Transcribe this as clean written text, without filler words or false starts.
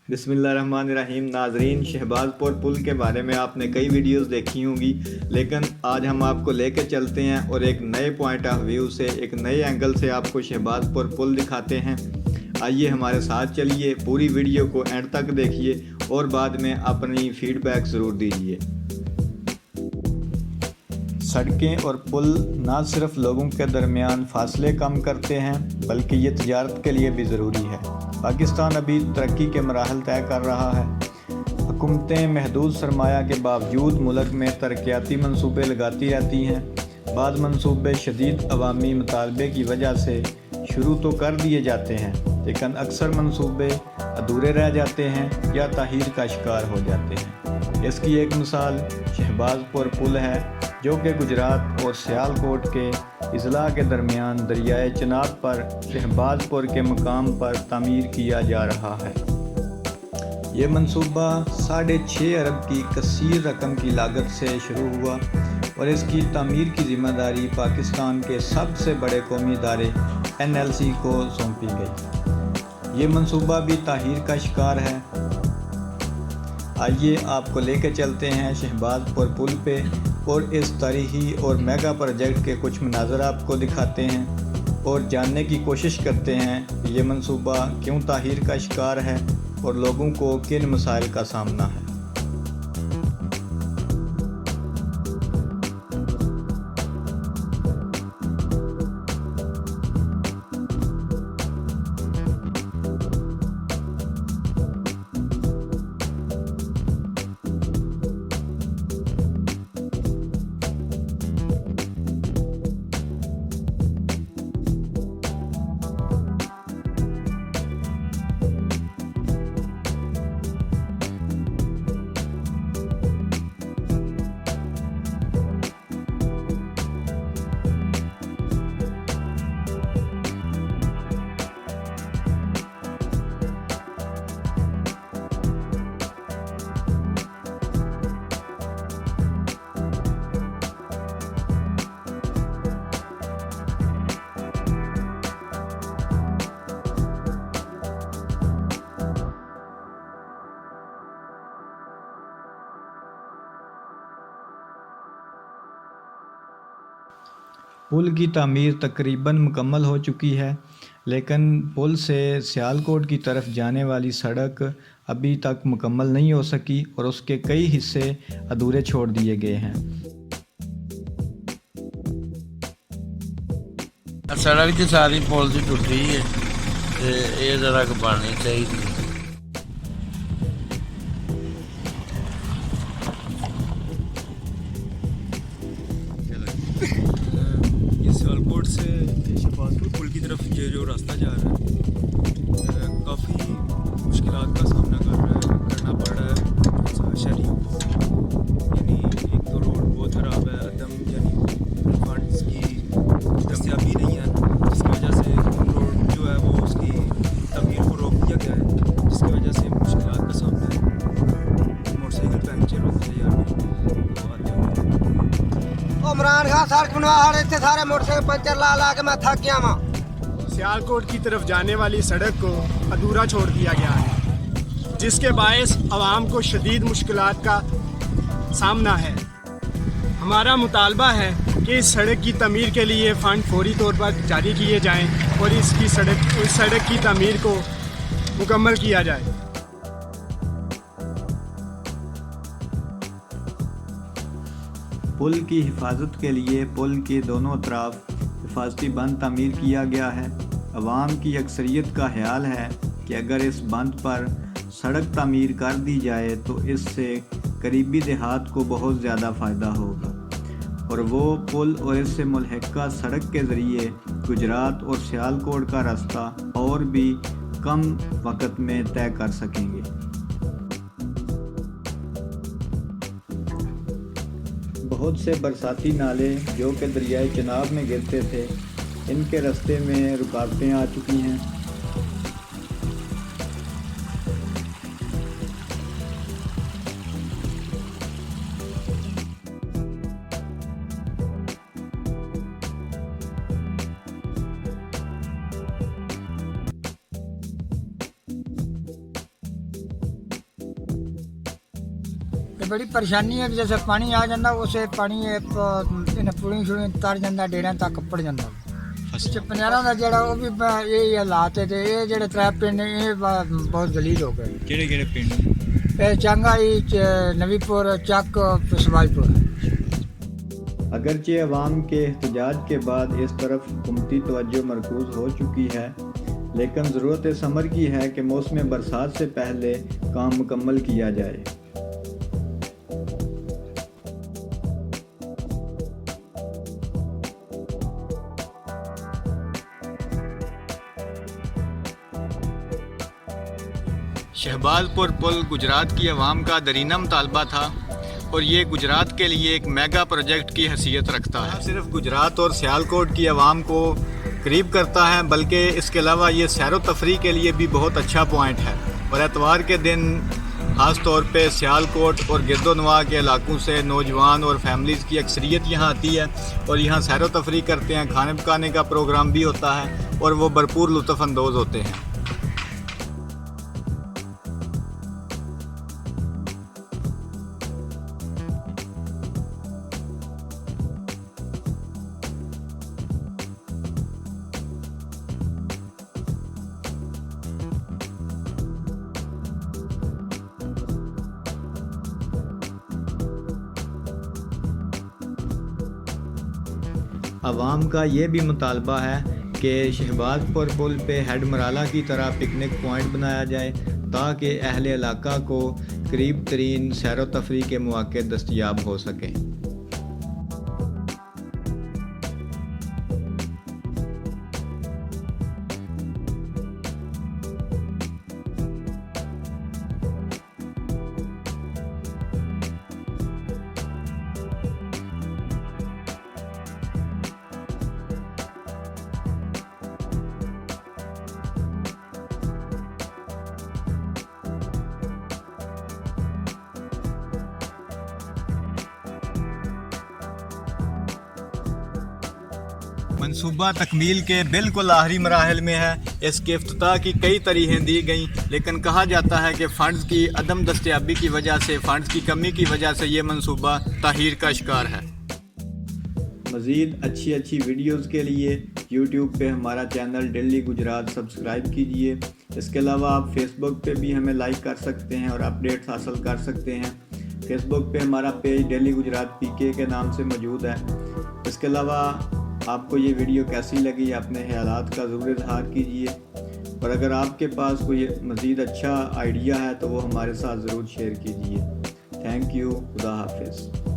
बिस्मिल्लाहिर्रहमानिर्रहीम। नाजरीन, शहबाजपुर पुल के बारे में आपने कई वीडियोस देखी होंगी, लेकिन आज हम आपको लेके चलते हैं और एक नए पॉइंट ऑफ व्यू से, एक नए एंगल से आपको शहबाजपुर पुल दिखाते हैं। आइए हमारे साथ चलिए, पूरी वीडियो को एंड तक देखिए और बाद में अपनी फीडबैक ज़रूर दीजिए। सड़कें और पुल न सिर्फ लोगों के दरमियान फासले कम करते हैं, बल्कि ये तिजारत के लिए भी ज़रूरी है। पाकिस्तान अभी तरक्की के मराहल तय कर रहा है। हुकूमतें महदूद सरमाया के बावजूद मुल्क में तरक्याती मंसूबे लगाती रहती हैं। बाद मंसूबे शदीद अवामी मुतालबे की वजह से शुरू तो कर दिए जाते हैं, लेकिन अक्सर मंसूबे अधूरे रह जाते हैं या ताहीर का शिकार हो जाते हैं। इसकी एक मिसाल शहबाजपुर पुल है, जो कि गुजरात और सियालकोट के अजला के दरमियान दरियाए चनाब पर शहबाजपुर के मकाम पर तामीर किया जा रहा है। ये मंसूबा 6.5 अरब की कसीर रकम की लागत से शुरू हुआ और इसकी तामीर की जिम्मेदारी पाकिस्तान के सबसे बड़े कौमी इदारे NLC को सौंपी गई। ये मंसूबा भी ताहीर का शिकार है। आइए आपको लेकर चलते हैं शहबाजपुर पुल पे और इस तारीखी और मेगा प्रोजेक्ट के कुछ मनाज़र आपको दिखाते हैं और जानने की कोशिश करते हैं कि ये मंसूबा क्यों ताहीर का शिकार है और लोगों को किन मसाइल का सामना है। पुल की तामीर तकरीबन मुकम्मल हो चुकी है, लेकिन पुल से सियालकोट की तरफ जाने वाली सड़क अभी तक मुकम्मल नहीं हो सकी और उसके कई हिस्से अधूरे छोड़ दिए गए हैं। सड़क की सारी पुल की टुटी है, ये जरा बननी चाहिए। सियालकोट से शहबाजपुर पुल की तरफ ये जो रास्ता जा रहा है, काफ़ी मुश्किलात का सामना करना पड़ रहा है शहरियों को। यानी एक तो रोड बहुत ख़राब है, यानी फंड्स की दस्तियाबी नहीं है, जिसकी वजह से रोड जो है वो उसकी तमीर को रोक दिया गया है, जिसकी वजह से मुश्किलात का सामना है। मोटरसाइकिल पंचर होते हैं यार, तो आते हुए इमरान खान सड़क बनवा इतने सारे मोटरसाइकिल पंचर ला के मैं थक गया वहाँ। सियालकोट की तरफ जाने वाली सड़क को अधूरा छोड़ दिया गया है, जिसके बायस आवाम को शदीद मुश्किलात का सामना है। हमारा मुतालबा है कि इस सड़क की तमीर के लिए फ़ंड फौरी तौर पर जारी किए जाएं और इस सड़क की तमीर को मुकम्मल किया जाए। पुल की हिफाजत के लिए पुल के दोनों तरफ हिफाजती बंद तामीर किया गया है। अवाम की अक्सरियत का ख्याल है कि अगर इस बंद पर सड़क तामीर कर दी जाए तो इससे करीबी देहात को बहुत ज़्यादा फ़ायदा होगा और वो पुल और इससे मुल्हिका सड़क के ज़रिए गुजरात और सियालकोट का रास्ता और भी कम वक्त में तय कर सकेंगे। बहुत से बरसाती नाले जो कि दरियाए चनाब में गिरते थे, इनके रास्ते में रुकावटें आ चुकी हैं। बड़ी परेशानी है कि जैसे पानी आ जाता उसे पानी पुड़ी छुड़ी तर जाता डेरा तक पड़ जाता पंजारा का जरा वो भी यही हालात है ये जेडे त्रै पिंड ये बहुत दलील हो गए ਕਿਹੜੇ ਪਿੰਡ चांगाई नवीपुर चक सवाजपुर अगरचे अवाम के एहतजाज के बाद इस तरफ हुकूमती तवज्जो मरकूज़ हो चुकी है, लेकिन ज़रूरत समर की है कि मौसम बरसात से पहले काम मुकम्मल किया जाए। शहबाजपुर पुल गुजरात की अवाम का दरीना मुतालबा था और ये गुजरात के लिए एक मेगा प्रोजेक्ट की हैसियत रखता है। सिर्फ गुजरात और सियालकोट की आवाम को करीब करता है, बल्कि इसके अलावा ये सैर व तफरी के लिए भी बहुत अच्छा पॉइंट है। और एतवार के दिन ख़ास तौर पे सियालकोट और गिरदोनवा के इलाकों से नौजवान और फैमिलीज़ की अक्सरियत यहाँ आती है और यहाँ सैर व तफरी करते हैं। खाने पकाने का प्रोग्राम भी होता है और वो भरपूर लुत्फ़ अंदोज़ होते हैं। अवाम का ये भी मुतालबा है कि शहबाजपुर पुल पे हेड मराला की तरह पिकनिक पॉइंट बनाया जाए ताकि अहले इलाका को करीब तरीन सैर व तफरी के मौके दस्तयाब हो सकें। मनसूबा तकमील के बिल्कुल आखिरी मराहल में है। इसके इफ्तिताह की कई तारीखें दी गई, लेकिन कहा जाता है कि फ़ंड्स की अदम दस्तयाबी की वजह से, फ़ंड्स की कमी की वजह से ये मनसूबा ताहीर का शिकार है। मज़ीद अच्छी वीडियोज़ के लिए YouTube पे हमारा चैनल डेली गुजरात सब्सक्राइब कीजिए। इसके अलावा आप फेसबुक पे भी हमें लाइक कर सकते हैं और अपडेट्स हासिल कर सकते हैं। फेसबुक पे हमारा पेज डेली गुजरात PK के नाम से मौजूद है। इसके अलावा आपको ये वीडियो कैसी लगी, अपने ख्यालात का ज़रूर इज़हार कीजिए और अगर आपके पास कोई मज़ीद अच्छा आइडिया है तो वो हमारे साथ ज़रूर शेयर कीजिए। Thank you. खुदा हाफिज़।